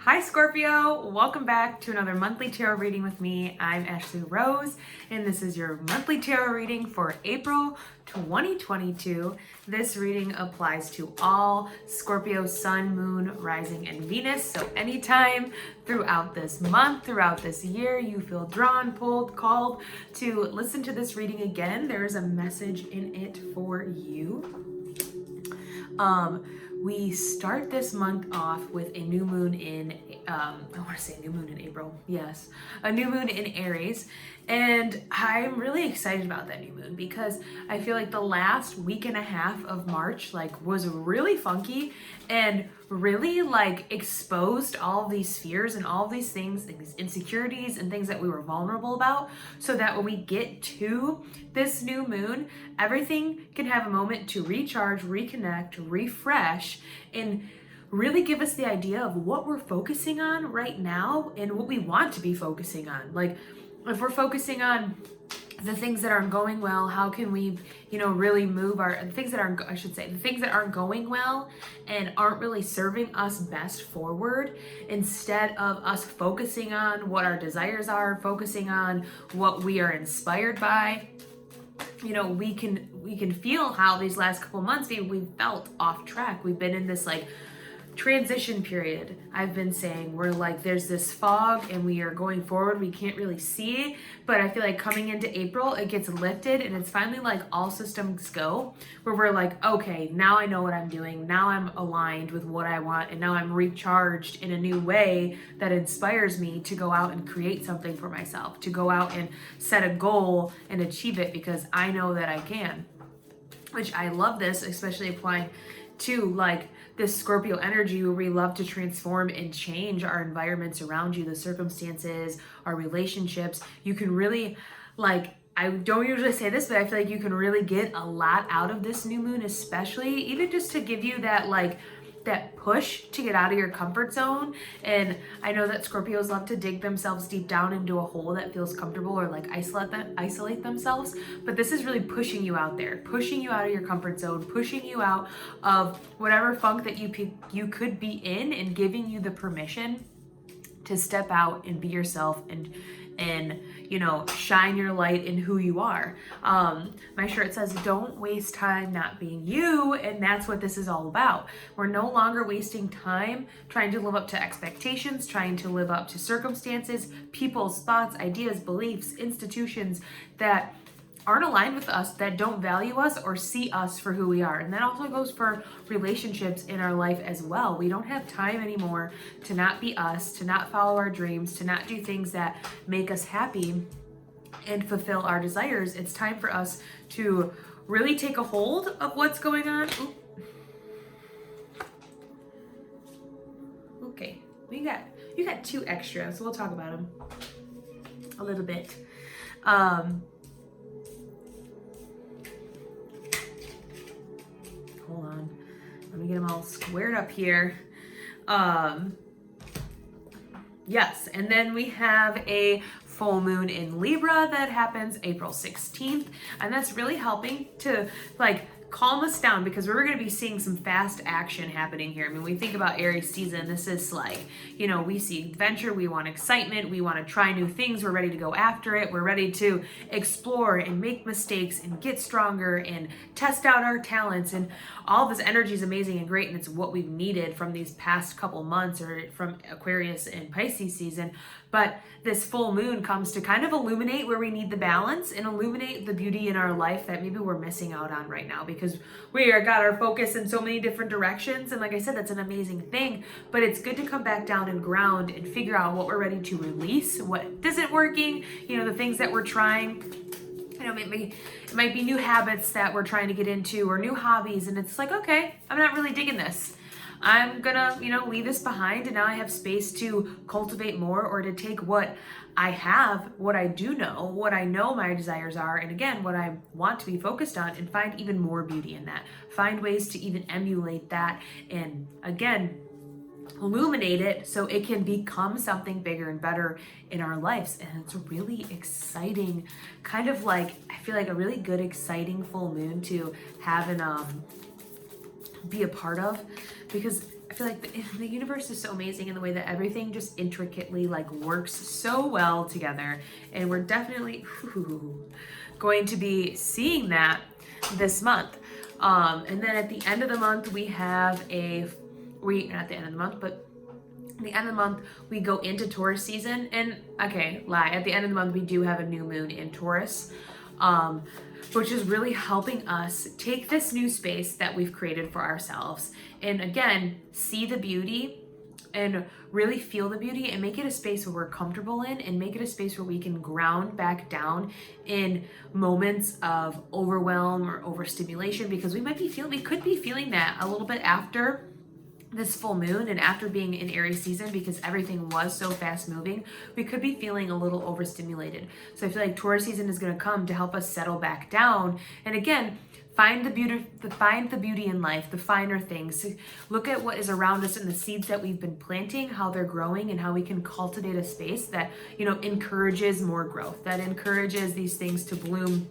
Hi Scorpio, welcome back to another monthly tarot reading with me. I'm Ashley Rose, and this is your monthly tarot reading for April 2022. This reading applies to all Scorpio sun, moon, rising, and Venus. So anytime throughout this month, throughout this year, you feel drawn, pulled, called to listen to this reading again, there is a message in it for you. We start this month off with a new moon in, I want to say new moon in April. Yes, a new moon in Aries. And I'm really excited about that new moon because I feel like the last week and a half of March was really funky and really exposed all of these fears and all of these things, these insecurities and things that we were vulnerable about, so that when we get to this new moon, everything can have a moment to recharge, reconnect, refresh, and really give us the idea of what we're focusing on right now and what we want to be focusing on. If we're focusing on the things that aren't going well, how can we, really move the things that aren't going well and aren't really serving us best forward, instead of us focusing on what our desires are, focusing on what we are inspired by. We can feel how these last couple months we felt off track. We've been in this transition period. I've been saying we're there's this fog and we are going forward, we can't really see, but I feel like coming into April it gets lifted and it's finally all systems go, where we're okay, now I know what I'm doing, now I'm aligned with what I want, and now I'm recharged in a new way that inspires me to go out and create something for myself, to go out and set a goal and achieve it, because I know that I can. Which I love this, especially applying to this Scorpio energy, where we love to transform and change our environments around you, the circumstances, our relationships. You can really, I don't usually say this, but I feel like you can really get a lot out of this new moon, especially even just to give you that that push to get out of your comfort zone. And I know that Scorpios love to dig themselves deep down into a hole that feels comfortable, or isolate themselves, but this is really pushing you out there, pushing you out of your comfort zone, pushing you out of whatever funk that you could be in, and giving you the permission to step out and be yourself and shine your light in who you are. My shirt says, don't waste time not being you, and that's what this is all about. We're no longer wasting time trying to live up to expectations, trying to live up to circumstances, people's thoughts, ideas, beliefs, institutions that aren't aligned with us, that don't value us or see us for who we are. And that also goes for relationships in our life as well. We don't have time anymore to not be us, to not follow our dreams, to not do things that make us happy and fulfill our desires. It's time for us to really take a hold of what's going on. Ooh. Okay, you got two extras, so we'll talk about them a little bit. Hold on, let me get them all squared up here. Yes, and then we have a full moon in Libra that happens April 16th, and that's really helping to calm us down, because we're going to be seeing some fast action happening here. I mean, we think about Aries season, this is we see adventure, we want excitement, we want to try new things, we're ready to go after it, we're ready to explore and make mistakes and get stronger and test out our talents, and all this energy is amazing and great, and it's what we've needed from these past couple months, or from Aquarius and Pisces season. But this full moon comes to kind of illuminate where we need the balance and illuminate the beauty in our life that maybe we're missing out on right now, because we got our focus in so many different directions. And like I said, that's an amazing thing, but it's good to come back down and ground and figure out what we're ready to release, what isn't working, the things that we're trying. It might be new habits that we're trying to get into, or new hobbies, and it's okay, I'm not really digging this. I'm gonna, leave this behind, and now I have space to cultivate more, or to take what I have, what I do know, what I know my desires are, and again, what I want to be focused on, and find even more beauty in that. Find ways to even emulate that, and again, illuminate it so it can become something bigger and better in our lives. And it's really exciting, I feel like a really good, exciting full moon to have and be a part of, because I feel like the universe is so amazing in the way that everything just intricately like works so well together. And we're definitely going to be seeing that this month. And then at the end of the month, we have not the end of the month, but the end of the month, we go into Taurus season. And okay, at the end of the month, we do have a new moon in Taurus, which is really helping us take this new space that we've created for ourselves and again, see the beauty and really feel the beauty and make it a space where we're comfortable in, and make it a space where we can ground back down in moments of overwhelm or overstimulation, because we could be feeling that a little bit after this full moon and after being in Aries season, because everything was so fast moving, we could be feeling a little overstimulated. So I feel like Taurus season is going to come to help us settle back down and again find the beauty in life, the finer things. Look at what is around us and the seeds that we've been planting, how they're growing, and how we can cultivate a space that, encourages more growth, that encourages these things to bloom,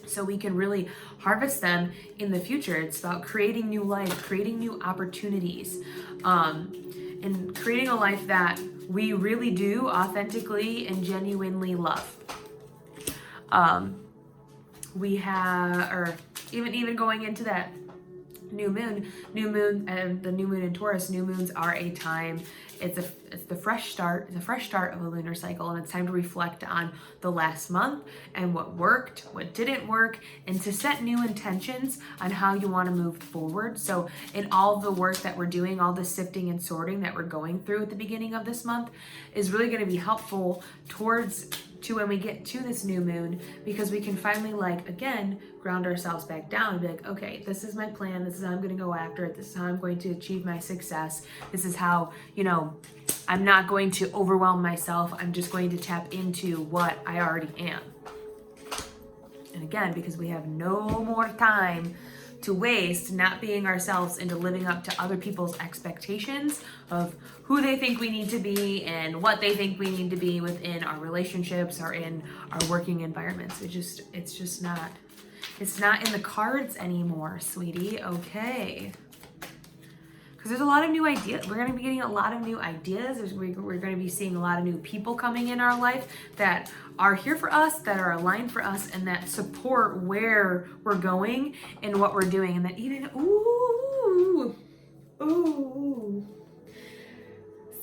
so we can really harvest them in the future. It's about creating new life, creating new opportunities, and creating a life that we really do authentically and genuinely love. Even going into that new moon, and the new moon in Taurus, new moons are a time, it's the fresh start of a lunar cycle, and it's time to reflect on the last month and what worked, what didn't work, and to set new intentions on how you want to move forward. So in all the work that we're doing, all the sifting and sorting that we're going through at the beginning of this month is really going to be helpful to when we get to this new moon, because we can finally again ground ourselves back down and be like, okay, this is my plan, this is how I'm going to go after it, this is how I'm going to achieve my success, this is how I'm not going to overwhelm myself, I'm just going to tap into what I already am. And again, because we have no more time to waste not being ourselves into living up to other people's expectations of who they think we need to be and what they think we need to be within our relationships or in our working environments. It's not in the cards anymore, sweetie. Okay. Because there's a lot of new ideas. We're going to be getting a lot of new ideas. We're going to be seeing a lot of new people coming in our life that are here for us, that are aligned for us, and that support where we're going and what we're doing. And that even, ooh,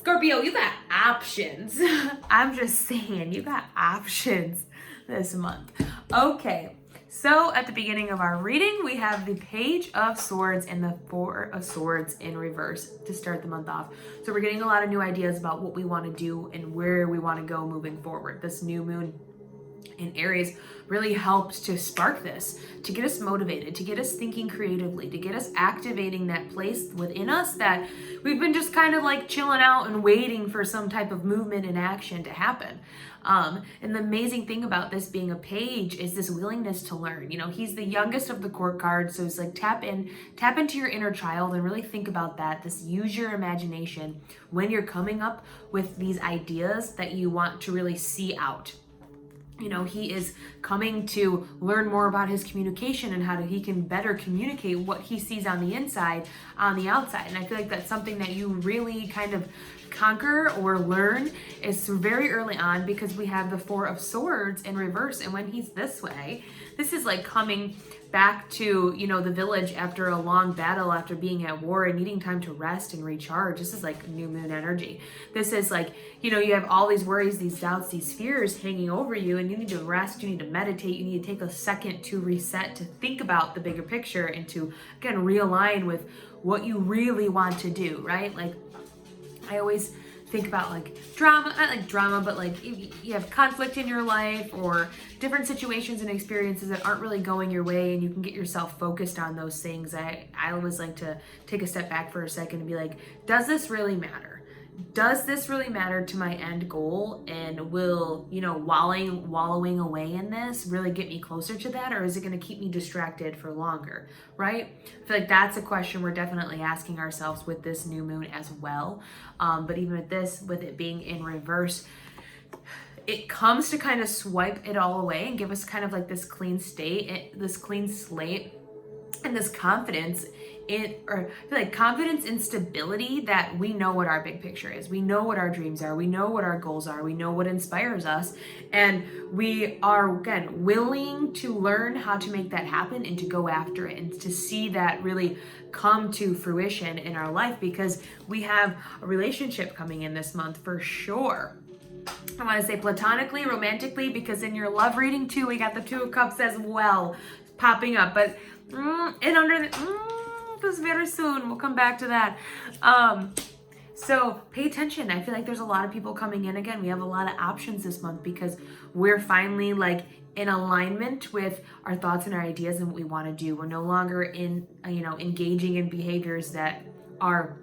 Scorpio, you got options. I'm just saying, you got options this month. Okay. So at the beginning of our reading, we have the Page of Swords and the Four of Swords in reverse to start the month off. So we're getting a lot of new ideas about what we want to do and where we want to go moving forward. This new moon in Aries really helps to spark this, to get us motivated, to get us thinking creatively, to get us activating that place within us that we've been just kind of chilling out and waiting for some type of movement and action to happen. And the amazing thing about this being a page is this willingness to learn. He's the youngest of the court cards, so it's tap into your inner child and really think about that. Use your imagination when you're coming up with these ideas that you want to really see out. He is coming to learn more about his communication and how he can better communicate what he sees on the inside, on the outside. And I feel like that's something that you really kind of conquer or learn is very early on, because we have the Four of Swords in reverse. And when he's this way, this is coming back to, the village after a long battle, after being at war and needing time to rest and recharge. This is new moon energy. This is you have all these worries, these doubts, these fears hanging over you, and you need to rest, you need to meditate, you need to take a second to reset, to think about the bigger picture and to, again, realign with what you really want to do, right? I always think about drama, not drama, but you have conflict in your life or different situations and experiences that aren't really going your way, and you can get yourself focused on those things. I always like to take a step back for a second and be does this really matter? Does this really matter to my end goal? And will, wallowing away in this really get me closer to that? Or is it going to keep me distracted for longer, right? I feel that's a question we're definitely asking ourselves with this new moon as well. But even with it being in reverse, it comes to kind of swipe it all away and give us kind of this clean slate and this confidence confidence in stability that we know what our big picture is. We know what our dreams are. We know what our goals are. We know what inspires us. And we are, again, willing to learn how to make that happen and to go after it and to see that really come to fruition in our life, because we have a relationship coming in this month for sure. I want to say platonically, romantically, because in your love reading too, we got the Two of Cups as well popping up. But this very soon, we'll come back to that. So pay attention. I feel like there's a lot of people coming in. Again, we have a lot of options this month because we're finally like in alignment with our thoughts and our ideas and what we want to do. We're no longer in, engaging in behaviors that are,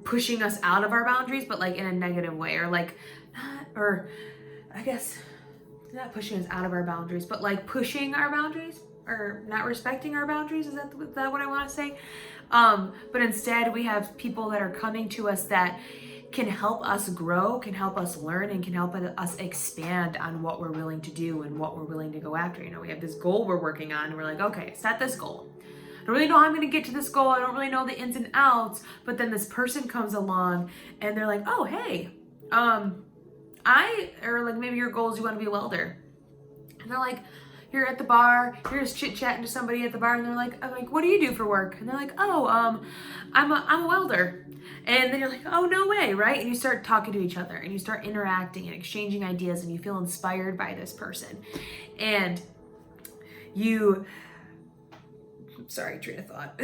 pushing us out of our boundaries, but like in a negative way, or like, I guess not pushing us out of our boundaries, but like pushing our boundaries or not respecting our boundaries. Is that what I want to say? But instead we have people that are coming to us that can help us grow, can help us learn, and can help us expand on what we're willing to do and what we're willing to go after. We have this goal we're working on, and we're like, okay, set this goal. I don't really know how I'm going to get to this goal. I don't really know the ins and outs. But then this person comes along and they're like, oh, hey, or like maybe your goal is you want to be a welder. And they're like, you're at the bar, you're just chit-chatting to somebody at the bar, and they're like, I'm like, what do you do for work? And they're like, oh, I'm a welder. And then you're like, oh, no way, right? And you start talking to each other and you start interacting and exchanging ideas and you feel inspired by this person. And train of thought.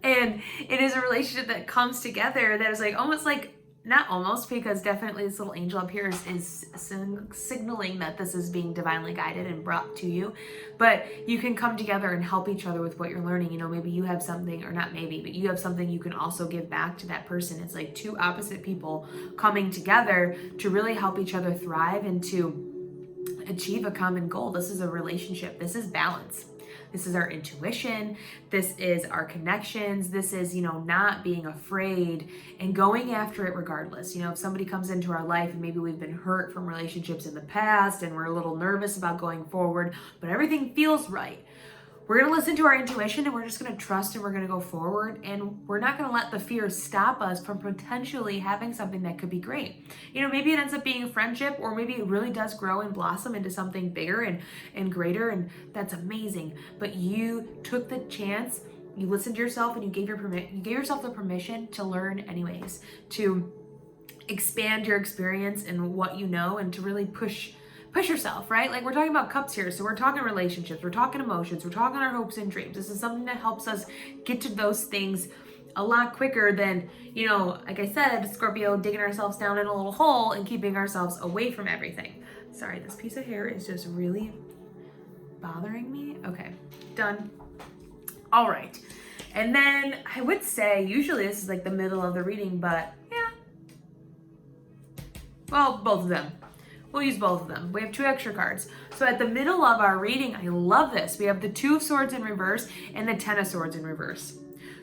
And it is a relationship that comes together that is like almost like, not almost, because definitely this little angel up here is signaling that this is being divinely guided and brought to you. But you can come together and help each other with what you're learning. Maybe you have something, or not maybe, but you have something you can also give back to that person. It's like two opposite people coming together to really help each other thrive and to achieve a common goal. This is a relationship. This is balance. This is our intuition. This is our connections. This is, not being afraid and going after it regardless. If somebody comes into our life and maybe we've been hurt from relationships in the past and we're a little nervous about going forward, but everything feels right, we're going to listen to our intuition and we're just going to trust and we're going to go forward, and we're not going to let the fear stop us from potentially having something that could be great. Maybe it ends up being a friendship, or maybe it really does grow and blossom into something bigger and greater, and that's amazing. But you took the chance, you listened to yourself, and you gave yourself the permission to learn anyways, to expand your experience and what you know, and to really push yourself, right? Like, we're talking about cups here. So we're talking relationships, we're talking emotions, we're talking our hopes and dreams. This is something that helps us get to those things a lot quicker than, like I said, Scorpio, digging ourselves down in a little hole and keeping ourselves away from everything. Sorry, this piece of hair is just really bothering me. Okay, done. All right. And then I would say, usually this is like the middle of the reading, but yeah. Well, both of them. We'll use both of them. We have two extra cards. So at the middle of our reading, I love this. We have the Two of Swords in reverse and the Ten of Swords in reverse.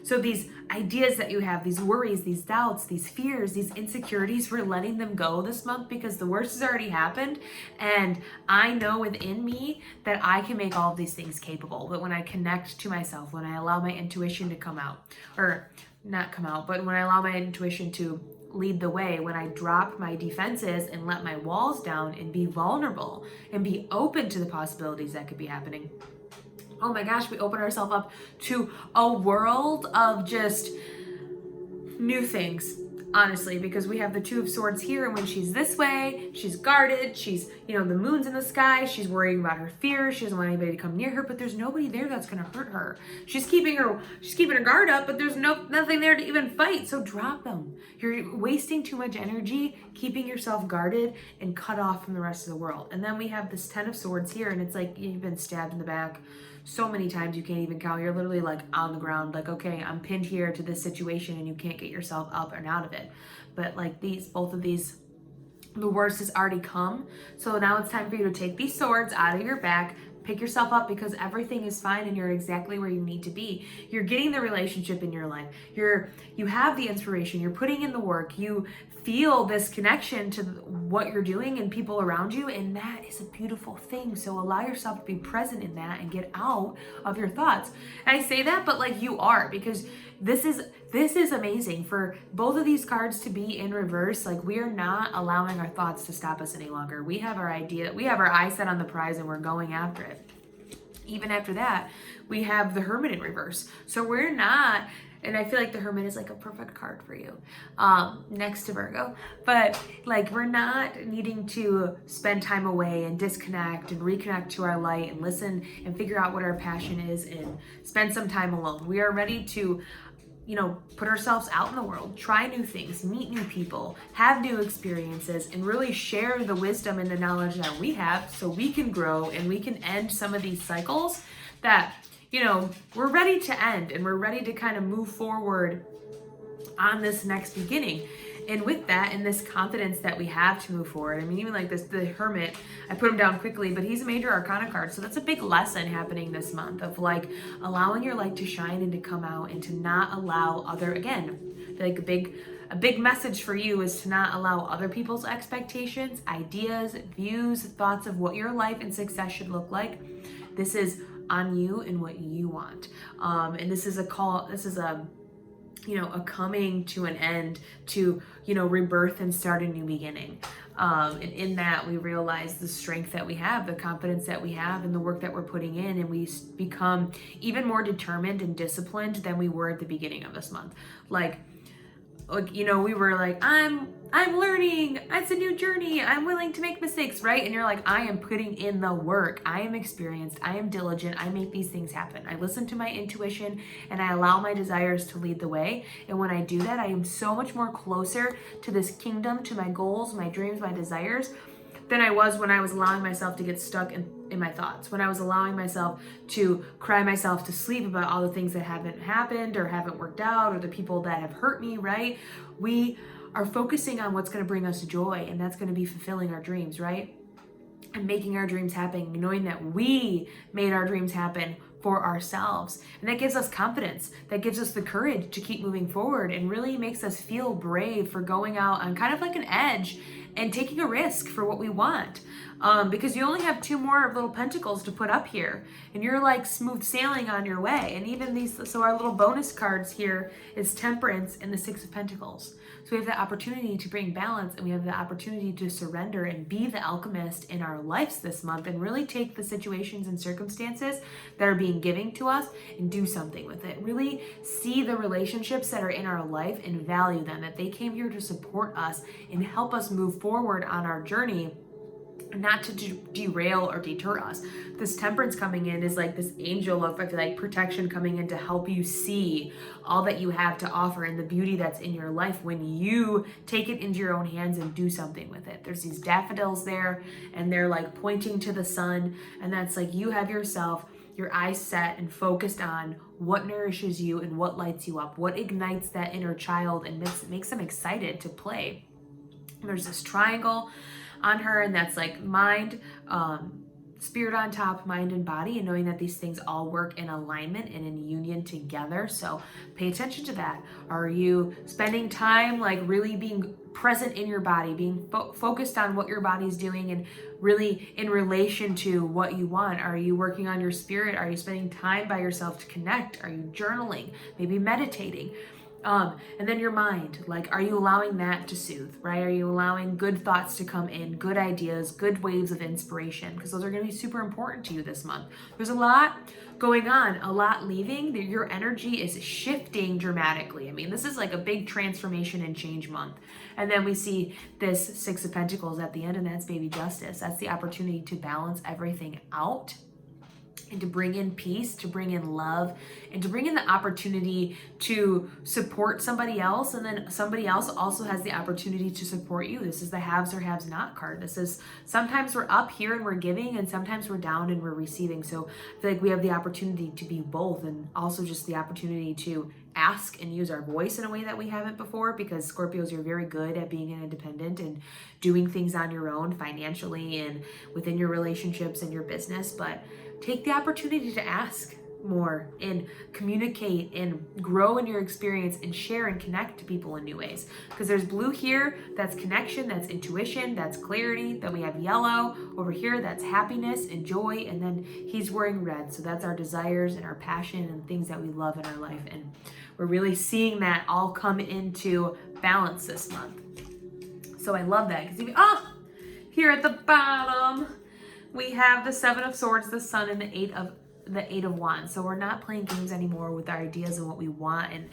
So these ideas that you have, these worries, these doubts, these fears, these insecurities, we're letting them go this month because the worst has already happened. And I know within me that I can make all of these things capable. But when I connect to myself, when I allow my intuition to come out, or not come out, but when I allow my intuition to lead the way, when I drop my defenses and let my walls down and be vulnerable and be open to the possibilities that could be happening. Oh my gosh, we open ourselves up to a world of just new things, honestly, because we have the Two of Swords here, and when she's this way, she's guarded, she's, the moon's in the sky, she's worrying about her fears, she doesn't want anybody to come near her, but there's nobody there that's going to hurt her. She's keeping her guard up, but there's nothing there to even fight, so drop them. You're wasting too much energy keeping yourself guarded and cut off from the rest of the world. And then we have this Ten of Swords here, and it's like you've been stabbed in the back so many times you can't even count. You're literally like on the ground, like, okay, I'm pinned here to this situation, and you can't get yourself up and out of it. But like both of these, the worst has already come. So now it's time for you to take these swords out of your back, Pick yourself up because everything is fine and you're exactly where you need to be. You're getting the relationship in your life. You have the inspiration. You're putting in the work. You feel this connection to what you're doing and people around you, and that is a beautiful thing. So allow yourself to be present in that and get out of your thoughts. And I say that, but like you are, because this is amazing for both of these cards to be in reverse. Like we are not allowing our thoughts to stop us any longer. We have our idea, we have our eyes set on the prize and we're going after it. Even after that, we have the Hermit in reverse. So we're not, and I feel like the Hermit is like a perfect card for you, next to Virgo. But like we're not needing to spend time away and disconnect and reconnect to our light and listen and figure out what our passion is and spend some time alone. We are ready to, put ourselves out in the world, try new things, meet new people, have new experiences, and really share the wisdom and the knowledge that we have so we can grow and we can end some of these cycles that, we're ready to end, and we're ready to kind of move forward on this next beginning. And with that, and this confidence that we have to move forward, I mean, even like this, the Hermit, I put him down quickly, but he's a major arcana card. So that's a big lesson happening this month of like allowing your light to shine and to come out and to not allow like a big message for you is to not allow other people's expectations, ideas, views, thoughts of what your life and success should look like. This is on you and what you want. And this is a coming to an end to, rebirth and start a new beginning. And in that, we realize the strength that we have, the confidence that we have, and the work that we're putting in, and we become even more determined and disciplined than we were at the beginning of this month. We were like, I'm learning, it's a new journey, I'm willing to make mistakes, right? And you're like, I am putting in the work, I am experienced, I am diligent, I make these things happen. I listen to my intuition and I allow my desires to lead the way. And when I do that, I am so much more closer to this kingdom, to my goals, my dreams, my desires, than I was when I was allowing myself to get stuck in my thoughts, when I was allowing myself to cry myself to sleep about all the things that haven't happened or haven't worked out or the people that have hurt me, right? We are focusing on what's going to bring us joy, and that's going to be fulfilling our dreams, right? And making our dreams happen, knowing that we made our dreams happen for ourselves. And that gives us confidence. That gives us the courage to keep moving forward and really makes us feel brave for going out on kind of like an edge and taking a risk for what we want. Because you only have 2 more little pentacles to put up here, and you're like smooth sailing on your way. And even so our little bonus cards here is Temperance and the 6 of Pentacles. So we have the opportunity to bring balance, and we have the opportunity to surrender and be the alchemist in our lives this month and really take the situations and circumstances that are being given to us and do something with it. Really see the relationships that are in our life and value them, that they came here to support us and help us move forward on our journey, not to derail or deter us. This Temperance coming in is like this angel of, I feel like, protection coming in to help you see all that you have to offer and the beauty that's in your life when you take it into your own hands and do something with it. There's these daffodils there, and they're like pointing to the sun, and that's like you have yourself, your eyes set and focused on what nourishes you and what lights you up, what ignites that inner child and makes them excited to play. There's this triangle on her, and that's like mind, spirit on top, mind and body, and knowing that these things all work in alignment and in union together. So pay attention to that. Are you spending time like really being present in your body, being focused on what your body's doing and really in relation to what you want? Are you working on your spirit? Are you spending time by yourself to connect? Are you journaling, maybe meditating? And then your mind, like, are you allowing that to soothe, right? Are you allowing good thoughts to come in, good ideas, good waves of inspiration? Because those are going to be super important to you this month. There's a lot going on, a lot leaving. Your energy is shifting dramatically. I mean, this is like a big transformation and change month. And then we see this 6 of Pentacles at the end, and that's baby justice. That's the opportunity to balance everything out and to bring in peace, to bring in love, and to bring in the opportunity to support somebody else, and then somebody else also has the opportunity to support you. This is the haves or haves not card. This is sometimes we're up here and we're giving, and sometimes we're down and we're receiving. So I feel like we have the opportunity to be both, and also just the opportunity to ask and use our voice in a way that we haven't before, because Scorpios, you're very good at being an independent and doing things on your own financially and within your relationships and your business. But take the opportunity to ask more and communicate and grow in your experience and share and connect to people in new ways. Because there's blue here, that's connection, that's intuition, that's clarity. Then we have yellow over here, that's happiness and joy. And then he's wearing red, so that's our desires and our passion and things that we love in our life. And we're really seeing that all come into balance this month. So I love that. Because here at the bottom, we have the Seven of Swords, the Sun, and the Eight of Wands. So we're not playing games anymore with our ideas and what we want and,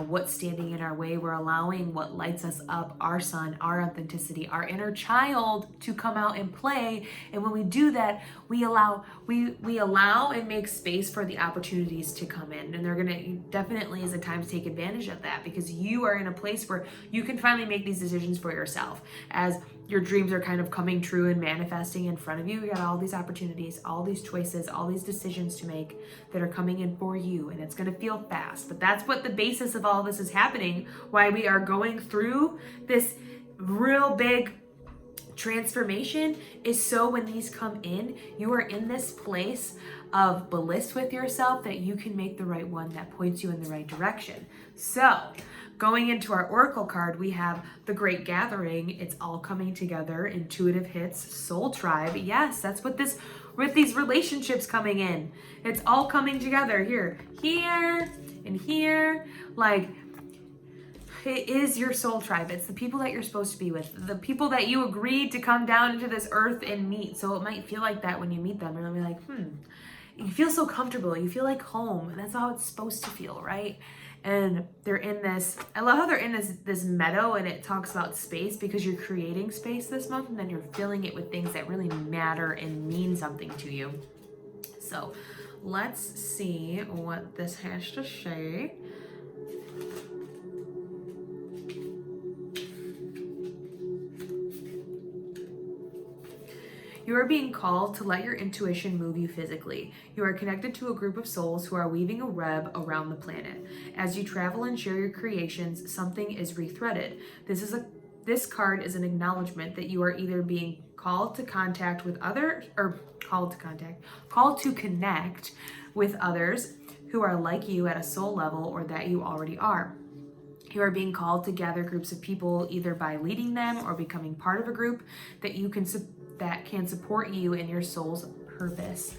what's standing in our way. We're allowing what lights us up, our sun, our authenticity, our inner child to come out and play. And when we do that, we allow and make space for the opportunities to come in. And they're going to definitely is a time to take advantage of that, because you are in a place where you can finally make these decisions for yourself. As your dreams are kind of coming true and manifesting in front of you, you got all these opportunities, all these choices, all these decisions to make that are coming in for you, and it's going to feel fast. But that's what the basis of all this is happening, why we are going through this real big transformation, is so when these come in, you are in this place of bliss with yourself that you can make the right one that points you in the right direction. So going into our oracle card, we have the Great Gathering. It's all coming together. Intuitive hits, soul tribe. Yes, that's what this, with these relationships coming in, it's all coming together here, and here. Like, it is your soul tribe. It's the people that you're supposed to be with, the people that you agreed to come down into this earth and meet. So it might feel like that when you meet them. You'll be like, you feel so comfortable. You feel like home. That's how it's supposed to feel, right? And they're in this, I love how they're in this meadow, and it talks about space, because you're creating space this month, and then you're filling it with things that really matter and mean something to you. So let's see what this has to say. You are being called to let your intuition move you physically. You are connected to a group of souls who are weaving a web around the planet. As you travel and share your creations, something is rethreaded. This card is an acknowledgement that you are either being called to contact with others, or called to connect with others who are like you at a soul level, or that you already are. You are being called to gather groups of people, either by leading them or becoming part of a group that can support you in your soul's purpose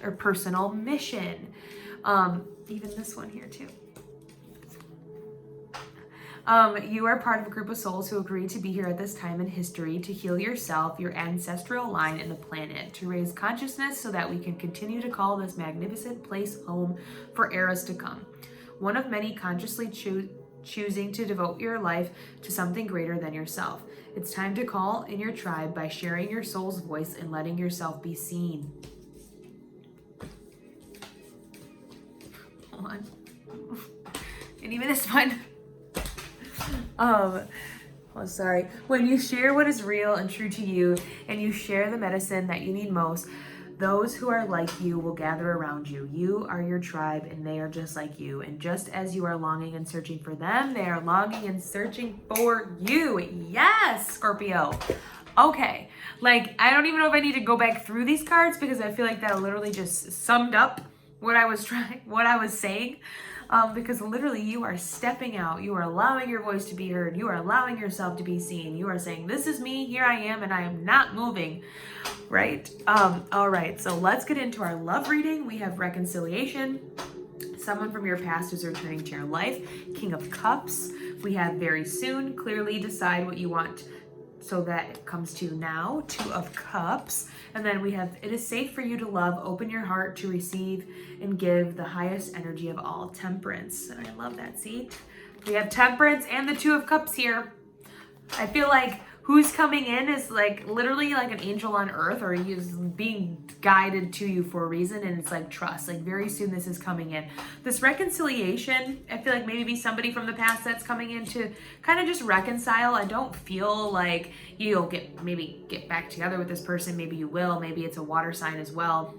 or personal mission. Even this one here too. You are part of a group of souls who agreed to be here at this time in history to heal yourself, your ancestral line, and the planet, to raise consciousness so that we can continue to call this magnificent place home for eras to come. One of many consciously choosing to devote your life to something greater than yourself. It's time to call in your tribe by sharing your soul's voice and letting yourself be seen. Hold on. And even this one. Sorry. When you share what is real and true to you, and you share the medicine that you need most, those who are like you will gather around you. You are your tribe, and they are just like you. And just as you are longing and searching for them, they are longing and searching for you. Yes, Scorpio. Okay. Like, I don't even know if I need to go back through these cards, because I feel like that literally just summed up what I was saying. Because literally you are stepping out. You are allowing your voice to be heard. You are allowing yourself to be seen. You are saying, this is me, here I am, and I am not moving. Right? All right, so let's get into our love reading. We have reconciliation. Someone from your past is returning to your life. King of Cups. We have very soon. Clearly decide what you want so that it comes to now. Two of Cups. And then we have, it is safe for you to love. Open your heart to receive and give the highest energy of all. Temperance. And I love that. See? We have Temperance and the Two of Cups here. I feel like who's coming in is like literally like an angel on earth, or he is being guided to you for a reason, and it's like trust. Like very soon this is coming in. This reconciliation, I feel like maybe somebody from the past that's coming in to kind of just reconcile. I don't feel like you'll get back together with this person. Maybe you will. Maybe it's a water sign as well.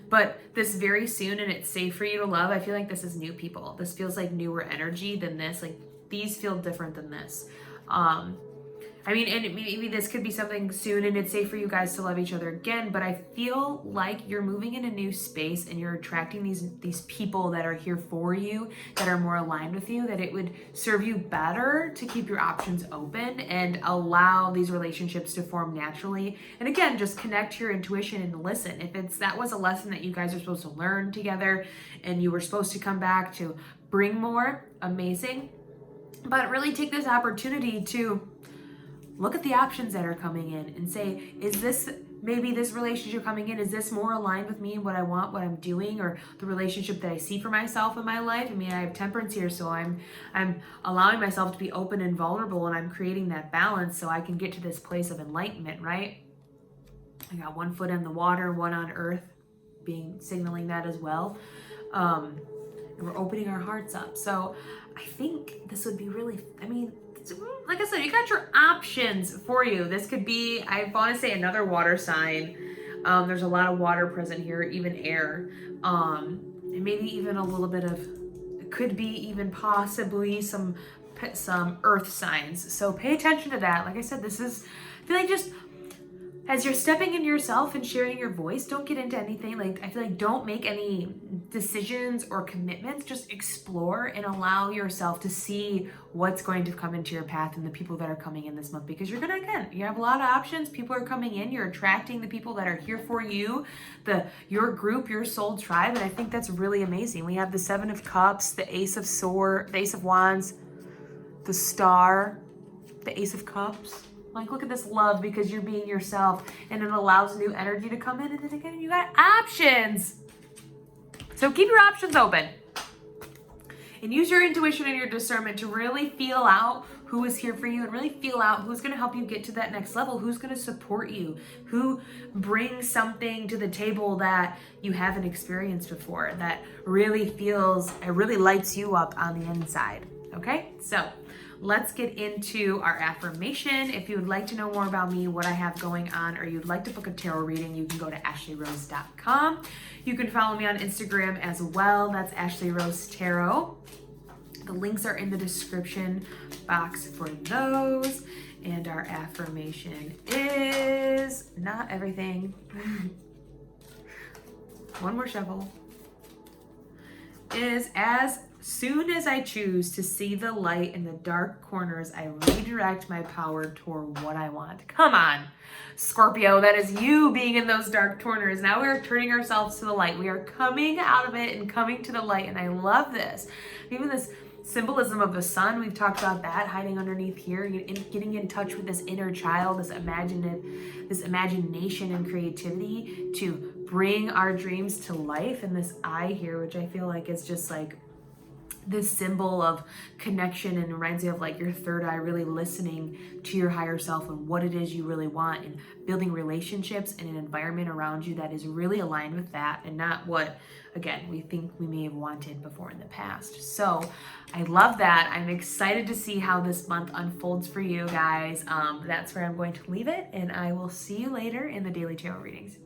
But this very soon, and it's safe for you to love. I feel like this is new people. This feels like newer energy than this. Like these feel different than this. I mean, and maybe this could be something soon and it's safe for you guys to love each other again, but I feel like you're moving in a new space and you're attracting these people that are here for you, that are more aligned with you, that it would serve you better to keep your options open and allow these relationships to form naturally. And again, just connect to your intuition and listen. If that was a lesson that you guys are supposed to learn together and you were supposed to come back to bring more, amazing. But really take this opportunity to look at the options that are coming in and say, is this, maybe this relationship coming in, is this more aligned with me and what I want, what I'm doing, or the relationship that I see for myself in my life? I mean, I have temperance here, so I'm allowing myself to be open and vulnerable, and I'm creating that balance so I can get to this place of enlightenment, right? I got one foot in the water, one on earth, signaling that as well. And we're opening our hearts up. So I think this would be really, I mean, like I said, you got your options for you. This could be, I want to say, another water sign. There's a lot of water present here, even air. And maybe even a little bit of, it could be even possibly some earth signs. So pay attention to that. Like I said, this is, I feel like just as you're stepping into yourself and sharing your voice, don't get into anything. Like, I feel like don't make any decisions or commitments. Just explore and allow yourself to see what's going to come into your path and the people that are coming in this month. Because you're gonna, again, you have a lot of options. People are coming in. You're attracting the people that are here for you, your group, your soul tribe. And I think that's really amazing. We have the 7 of Cups, the Ace of Wands, the Star, the Ace of Cups. Like, look at this love, because you're being yourself and it allows new energy to come in. And then again, you got options. So keep your options open and use your intuition and your discernment to really feel out who is here for you and really feel out who's going to help you get to that next level, who's going to support you, who brings something to the table that you haven't experienced before, that really lights you up on the inside. Okay, so let's get into our affirmation. If you would like to know more about me, what I have going on, or you'd like to book a tarot reading, you can go to ashleyrose.com. You can follow me on Instagram as well. That's Ashley Rose Tarot. The links are in the description box for those. And our affirmation is not everything. One more shuffle. Is as soon as I choose to see the light in the dark corners, I redirect my power toward what I want. Come on, Scorpio, that is you being in those dark corners. Now we are turning ourselves to the light. We are coming out of it and coming to the light, and I love this. Even this symbolism of the sun, we've talked about that, hiding underneath here, getting in touch with this inner child, this imagination and creativity to bring our dreams to life. And this eye here, which I feel like is just like this symbol of connection and reminds you of like your third eye, really listening to your higher self and what it is you really want, and building relationships in an environment around you that is really aligned with that and not what, again, we think we may have wanted before in the past. So I love that. I'm excited to see how this month unfolds for you guys. That's where I'm going to leave it, and I will see you later in the daily tarot readings.